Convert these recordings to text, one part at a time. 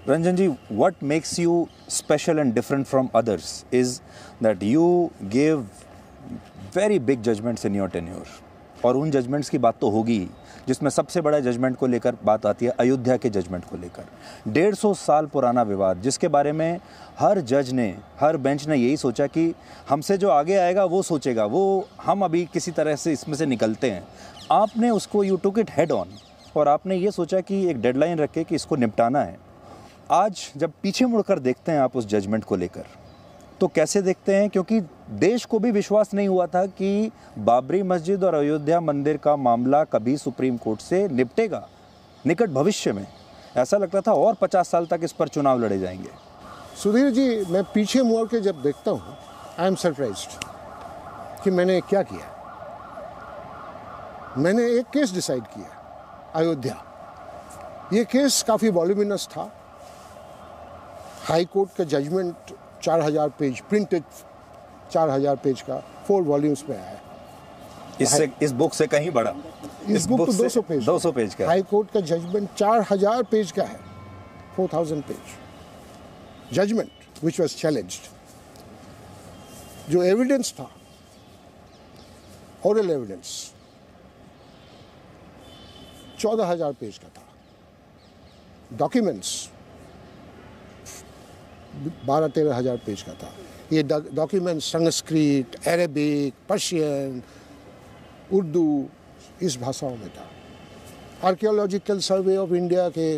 Ranjan ji, what makes you special and different from others is that you gave very big judgments in your tenure. और उन judgements की बात तो होगी ही, जिसमें सबसे बड़ा जजमेंट को लेकर बात आती है अयोध्या के जजमेंट को लेकर। 150 साल पुराना विवाद जिसके बारे में हर जज ने, हर बेंच ने यही सोचा कि हमसे जो आगे आएगा वो सोचेगा, वो हम अभी किसी तरह से इसमें से निकलते हैं। आपने उसको you took it head on और आपने ये सोचा कि एक डेडलाइन रखे कि इसको निपटाना है। आज जब पीछे मुड़कर देखते हैं आप उस जजमेंट को लेकर तो कैसे देखते हैं? क्योंकि देश को भी विश्वास नहीं हुआ था कि बाबरी मस्जिद और अयोध्या मंदिर का मामला कभी सुप्रीम कोर्ट से निपटेगा निकट भविष्य में। ऐसा लगता था और 50 साल तक इस पर चुनाव लड़े जाएंगे। सुधीर जी, मैं पीछे मुड़ के जब देखता हूँ, आई एम सरप्राइज्ड कि मैंने क्या किया। मैंने एक केस डिसाइड किया, अयोध्या। ये केस काफ़ी वॉल्यूमिनस था। हाई कोर्ट का जजमेंट 4000 पेज, प्रिंटेड 4000 पेज का 4 वॉल्यूम्स में आया। इससे इस बुक से कहीं बड़ा। इस बुक तो 200 पेज का। हाई कोर्ट का जजमेंट 4000 पेज का है, 4000 page judgment which was challenged. जो एविडेंस था, ओरल एविडेंस 14000 पेज का था। डॉक्यूमेंट्स 12-13 हज़ार पेज का था। ये document Sanskrit, Arabic, Persian, Urdu इस भाषाओं में था। आर्कियोलॉजिकल सर्वे ऑफ इंडिया के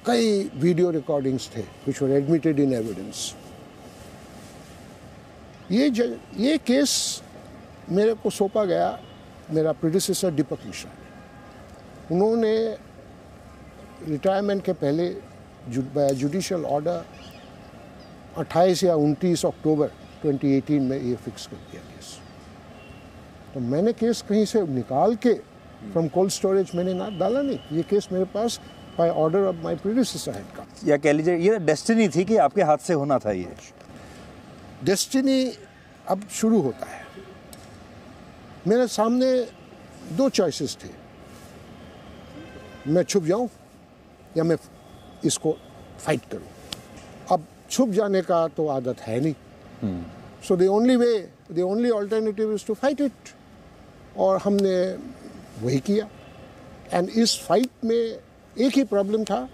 कई वीडियो रिकॉर्डिंग्स थे विच वर एडमिटेड इन एविडेंस। ये केस मेरे को सौंपा गया मेरा प्रेडिसेसर दीपक मिश्रा ने। उन्होंने रिटायरमेंट के पहले जुडिशियल ऑर्डर 28 या 29 अक्टूबर 2018 में ये फिक्स कर दिया केस। तो मैंने केस कहीं से निकाल के फ्रॉम कोल्ड स्टोरेज मैंने ना डाला नहीं। ये केस मेरे पास by order of my predecessor head का। या कह लीजिए ये डेस्टिनी थी कि आपके हाथ से होना था। ये डेस्टिनी अब शुरू होता है। मेरे सामने 2 चॉइसेस थे, मैं छुप जाऊं या मैं इसको फाइट करूं। अब छुप जाने का तो आदत है नहीं। So the only alternative is to fight it. और हमने वही किया। एंड इस फाइट में एक ही प्रॉब्लम था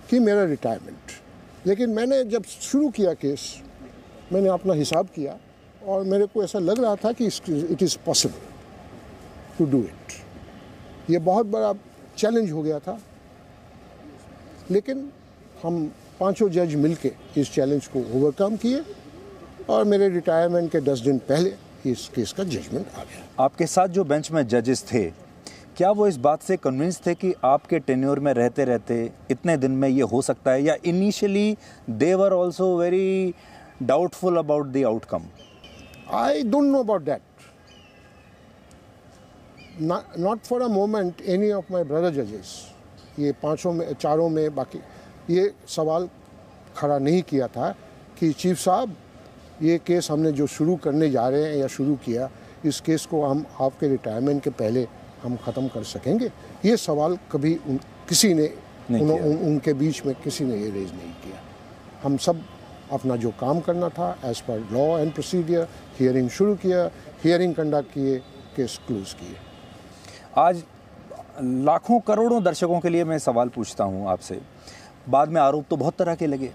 कि मेरा रिटायरमेंट। लेकिन मैंने जब शुरू किया केस, मैंने अपना हिसाब किया और मेरे को ऐसा लग रहा था कि it is possible to do it. ये बहुत बड़ा चैलेंज हो गया था, लेकिन हम 5 जज मिलके इस चैलेंज को ओवरकम किए और मेरे रिटायरमेंट के 10 दिन पहले इस केस का जजमेंट आ गया। आपके साथ जो बेंच में जजेस थे, क्या वो इस बात से कन्विंस थे कि आपके टेन्योर में रहते रहते इतने दिन में ये हो सकता है, या initially they were also very doubtful about the outcome? I don't know about that. Not for a moment any of my brother जजेस, ये 5 में 4 में बाकी ये सवाल खड़ा नहीं किया था कि चीफ साहब ये केस हमने जो शुरू करने जा रहे हैं या शुरू किया, इस केस को हम आपके रिटायरमेंट के पहले हम ख़त्म कर सकेंगे। ये सवाल कभी किसी ने उनके बीच में किसी ने ये रेज नहीं किया। हम सब अपना जो काम करना था as per law and procedure hearing शुरू किया, हियरिंग कंडक्ट किए, केस क्लोज किए। आज लाखों करोड़ों दर्शकों के लिए मैं सवाल पूछता हूँ आपसे। बाद में आरोप तो बहुत तरह के लगे,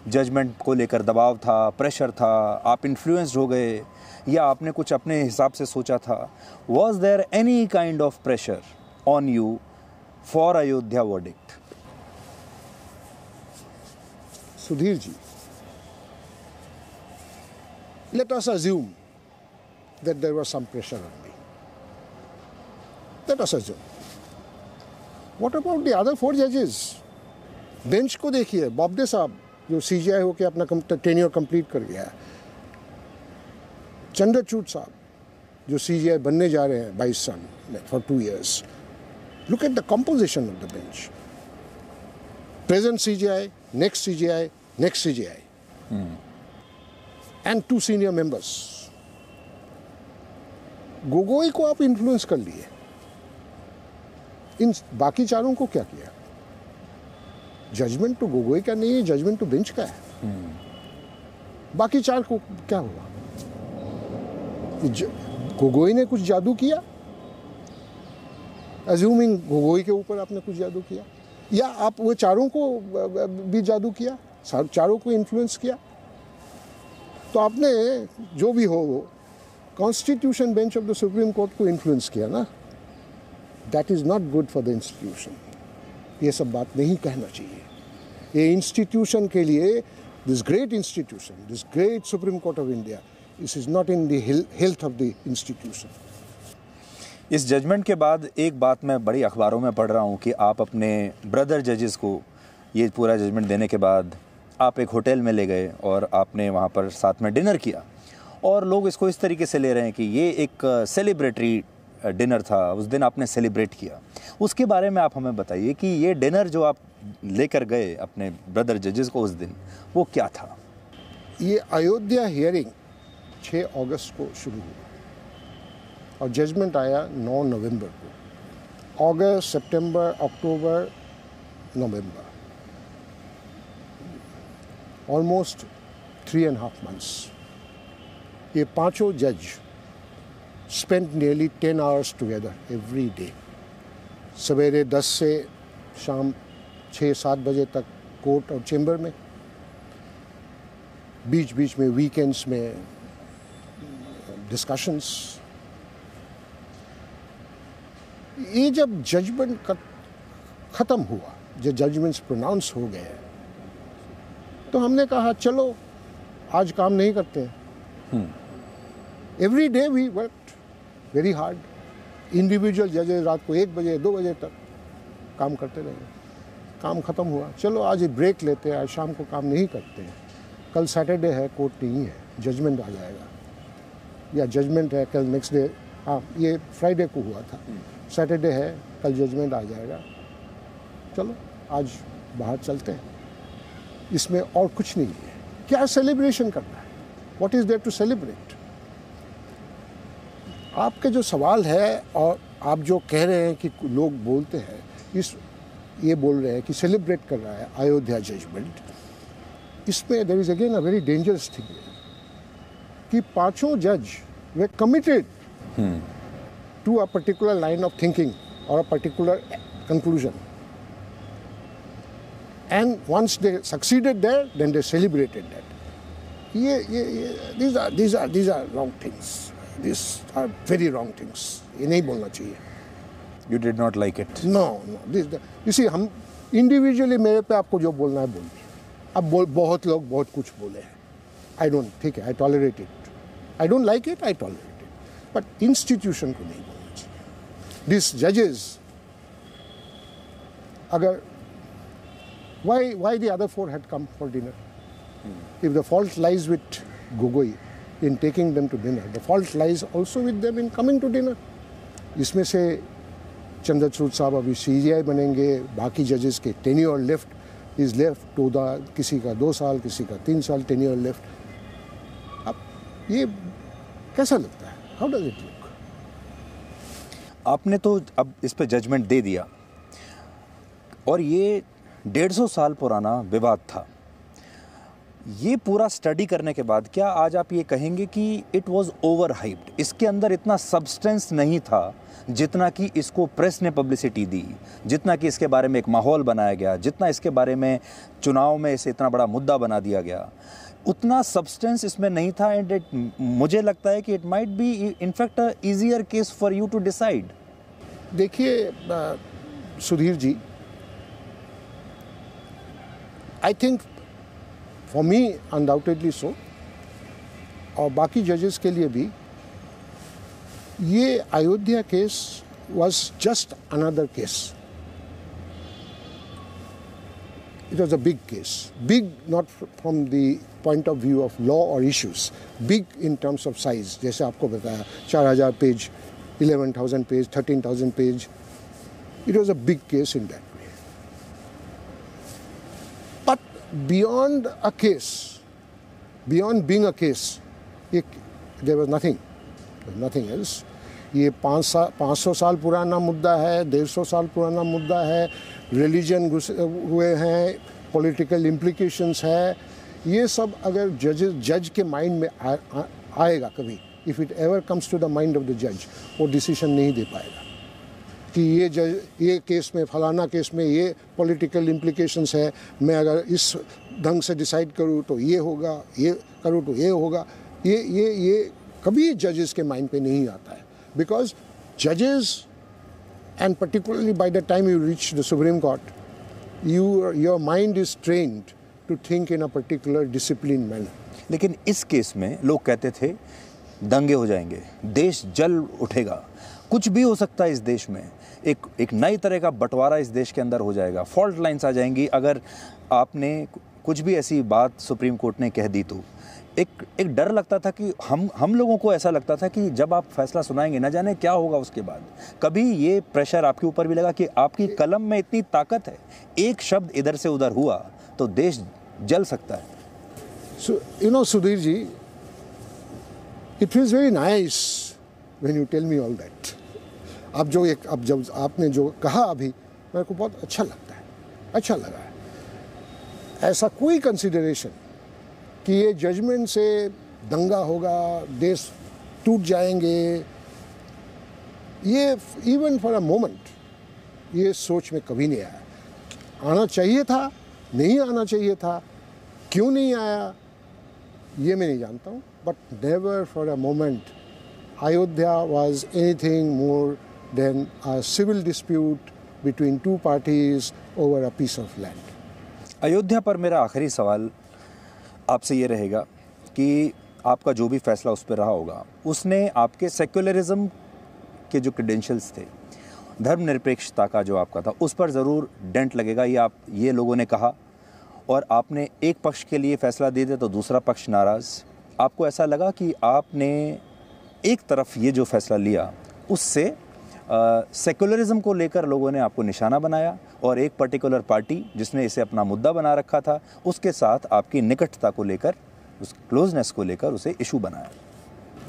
जजमेंट को लेकर दबाव था, प्रेशर था, आप इन्फ्लुएंस्ड हो गए, या आपने कुछ अपने हिसाब से सोचा था। Was there any kind of pressure on you for Ayodhya verdict? Sudhir ji, let us assume that there was some pressure on me. Let us assume. What about the other 4 judges? Bench को देखिए, बॉब्डे साहब जो सीजीआई होकर अपना टेन्योर कंप्लीट कर गया है, चंद्रचूड़ साहब जो सीजीआई बनने जा रहे हैं 22 साल में for 2 years. Look at the composition of the bench. Present CJI, next CJI, next CJI. And 2 senior members. Gogoi को आप इन्फ्लुएंस कर लिए, इन बाकी 4 को क्या किया? जजमेंट तो गोगोई का नहीं है, जजमेंट तो बेंच का है। बाकी 4 को क्या हुआ? गोगोई ने कुछ जादू किया, अज्यूमिंग गोगोई के ऊपर आपने कुछ जादू किया, या आप वो चारों को भी जादू किया, चारों को इन्फ्लुएंस किया, तो आपने जो भी हो वो constitution bench of the supreme court को इन्फ्लुएंस किया ना। That is not good for the institution. ये सब बात नहीं कहना चाहिए। ये इंस्टीट्यूशन के लिए, this great institution, this great supreme court of India, this is not in the health of the institution. इस जजमेंट के बाद एक बात मैं बड़ी अखबारों में पढ़ रहा हूँ कि आप अपने ब्रदर जजेस को ये पूरा जजमेंट देने के बाद आप एक होटल में ले गए और आपने वहाँ पर साथ में डिनर किया, और लोग इसको इस तरीके से ले रहे हैं कि ये एक सेलिब्रेटरी डिनर था, उस दिन आपने सेलिब्रेट किया। उसके बारे में आप हमें बताइए कि ये डिनर जो आप लेकर गए अपने ब्रदर जजेस को उस दिन, वो क्या था? ये अयोध्या हियरिंग 6 अगस्त को शुरू हुआ और जजमेंट आया 9 नवंबर को। अगस्त, सितंबर, अक्टूबर, नवंबर, ऑलमोस्ट 3.5 months। ये पांचों जज spent nearly 10 hours together every day। सवेरे 10 से शाम 6-7 बजे तक कोर्ट और चेंबर में, बीच बीच में वीकेंड्स में डिस्कशंस। ये जब जजमेंट ख़त्म हुआ, जब जजमेंट्स प्रोनाउंस हो गए, तो हमने कहा चलो आज काम नहीं करते हैं। Every day we worked very hard. Individual जजेस रात को 1 बजे 2 बजे तक काम करते रहे। काम ख़त्म हुआ, चलो आज ब्रेक लेते हैं, आज शाम को काम नहीं करते हैं। कल सैटरडे है, कोर्ट नहीं है, जजमेंट आ जाएगा, या जजमेंट है कल नेक्स्ट डे। हाँ, ये फ्राइडे को हुआ था, सैटरडे है, कल जजमेंट आ जाएगा, चलो आज बाहर चलते हैं। इसमें और कुछ नहीं है। क्या सेलिब्रेशन करना है? What is there to celebrate? आपके जो सवाल है और आप जो कह रहे हैं कि लोग बोलते हैं, ये बोल रहे हैं कि सेलिब्रेट कर रहा है अयोध्या जजमेंट, इसमें there is again a very dangerous thing कि पांचों जज वे committed to a particular line of thinking और a particular conclusion, and once they succeeded there, then they celebrated that. These are wrong things. These are very wrong things. ये नहीं बोलना चाहिए। You did not like it? No. इसी हम individually मेरे पे आपको जो बोलना है बोलिए। अब बहुत लोग बहुत कुछ बोले हैं। I don't, ठीक है, I tolerate it. I don't like it, I tolerate it. But institution को नहीं बोलना चाहिए। These judges, अगर Why the other 4 had come for dinner? If the fault lies with Gogoi in taking them to dinner, the fault lies also with them in coming to dinner. इसमें से चंद्रचूड़ साहब अभी CJI बनेंगे, बाकी जजेस के tenure left is left to the, किसी का 2 साल, किसी का 3 साल टेन्योर लेफ्ट। अब ये कैसा लगता है? How does it look? आपने तो अब इस पे जजमेंट दे दिया, और ये 150 साल पुराना विवाद था। ये पूरा स्टडी करने के बाद क्या आज आप ये कहेंगे कि इट वाज ओवर हाइप्ड? इसके अंदर इतना सब्सटेंस नहीं था जितना कि इसको प्रेस ने पब्लिसिटी दी, जितना कि इसके बारे में एक माहौल बनाया गया, जितना इसके बारे में चुनाव में इसे इतना बड़ा मुद्दा बना दिया गया, उतना सब्सटेंस इसमें नहीं था। एंड मुझे लगता है कि it might be in fact a easier case for you to decide. देखिए सुधीर जी, I think for me undoubtedly so, और बाकी जजेस के लिए भी, ये Ayodhya case was just another case. It was a big case. Big not from the point of view of law or issues. Big in terms of size. जैसे आपको बताया 4000 page, 11,000 page, 13,000 page. It was a big case in that. Beyond a case, beyond being a case, there was nothing else. ये 500 साल पुराना मुद्दा है, 150 साल पुराना मुद्दा है, रिलीजन हुए हैं, पॉलिटिकल इम्प्लीकेशंस है, ये सब अगर जज के माइंड में आएगा कभी, if it ever comes to the mind of the जज, वो डिसीजन नहीं दे पाएगा कि ये केस में, फलाना केस में ये पॉलिटिकल इम्प्लीकेशंस है, मैं अगर इस ढंग से डिसाइड करूँ तो ये होगा, ये करूँ तो ये होगा, ये कभी जजेस के माइंड पे नहीं आता है, बिकॉज जजेस and particularly by the time you reach the Supreme Court, your mind is trained to think in a particular disciplined manner. लेकिन इस केस में लोग कहते थे दंगे हो जाएंगे, देश जल उठेगा, कुछ भी हो सकता है इस देश में, एक नई तरह का बंटवारा इस देश के अंदर हो जाएगा, फॉल्ट लाइन्स आ जाएंगी अगर आपने कुछ भी ऐसी बात सुप्रीम कोर्ट ने कह दी तो। एक डर लगता था कि हम लोगों को ऐसा लगता था कि जब आप फैसला सुनाएंगे न जाने क्या होगा उसके बाद। कभी ये प्रेशर आपके ऊपर भी लगा कि आपकी कलम में इतनी ताकत है, एक शब्द इधर से उधर हुआ तो देश जल सकता है? So, you know, Sudhir ji, it feels very nice when you tell me all that. अब जब आपने जो कहा अभी, मेरे को बहुत अच्छा लगता है, अच्छा लगा है। ऐसा कोई कंसिडरेशन कि ये जजमेंट से दंगा होगा, देश टूट जाएंगे, ये इवन फॉर अ मोमेंट ये सोच में कभी नहीं आया। आना चाहिए था, नहीं आना चाहिए था, क्यों नहीं आया ये मैं नहीं जानता हूँ, but never for a moment Ayodhya was anything more than a civil dispute between two parties over a piece of land. Ayodhya पर मेरा आखिरी सवाल आपसे ये रहेगा कि आपका जो भी फैसला उस पर रहा होगा, उसने आपके सेक्युलरिज्म के जो क्रेडेंशियल्स थे, धर्मनिरपेक्षता का जो आपका था, उस पर ज़रूर डेंट लगेगा। ये लोगों ने कहा और आपने एक पक्ष के लिए फैसला दे दिया तो दूसरा पक्ष नाराज़। आपको ऐसा लगा कि आपने एक तरफ ये जो फैसला लिया उससे सेक्युलरिज्म को लेकर लोगों ने आपको निशाना बनाया और एक पर्टिकुलर पार्टी जिसने इसे अपना मुद्दा बना रखा था उसके साथ आपकी निकटता को लेकर, उस क्लोजनेस को लेकर उसे इशू बनाया।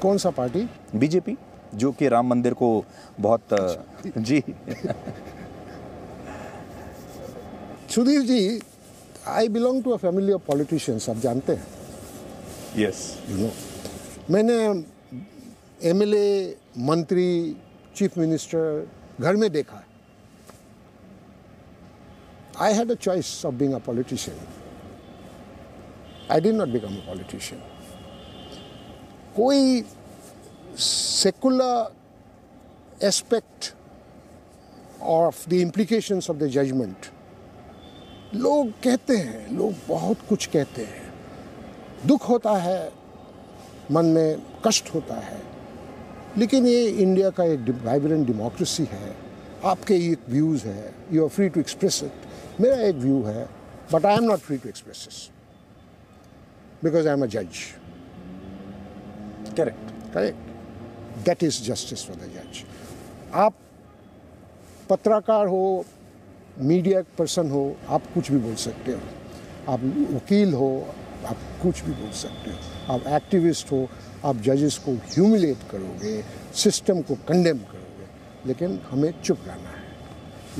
कौन सा पार्टी? बीजेपी, जो कि राम मंदिर को बहुत जी Sudhir ji, I belong to a family of politicians, आप जानते हैं। यस, यू नो, मैंने एमएलए, मंत्री, चीफ मिनिस्टर घर में देखा है। I had a choice of being a politician. I did not become a politician. कोई secular aspect of the implications of the judgment, लोग कहते हैं, लोग बहुत कुछ कहते हैं, दुख होता है, मन में कष्ट होता है, लेकिन ये इंडिया का एक वाइब्रेंट डेमोक्रेसी है, आपके एक व्यूज़ है, you are free to express it. मेरा एक व्यू है, but I am not free to express this because I am a जज। Correct, that is justice for the जज। आप पत्रकार हो, मीडिया पर्सन हो, आप कुछ भी बोल सकते हो, आप वकील हो, आप कुछ भी बोल सकते हो, आप एक्टिविस्ट हो, आप जजेस को ह्यूमिलेट करोगे, सिस्टम को कंडेम करोगे, लेकिन हमें चुप रहना है।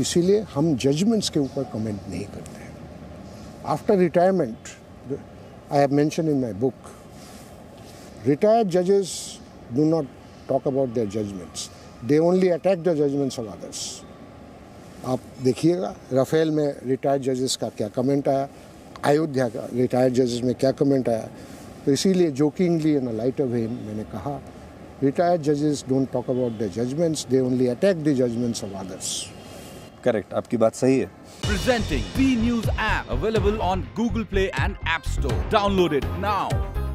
इसीलिए हम जजमेंट्स के ऊपर कमेंट नहीं करते हैं। After retirement, I have mention in my book, retired जजेस do not talk about their judgements, they only attack the judgements of others. आप देखिएगा राफेल में रिटायर्ड जजेस का क्या कमेंट आया, अयोध्या का रिटायर्ड जजेस में क्या कमेंट आया। तो इसीलिए jokingly in a lighter vein मैंने कहा, रिटायर्ड जजेस don't talk about the judgments, they only attack the judgements of others. Correct, आपकी बात सही है। Presenting B News app, available on Google Play and App Store. Download it now.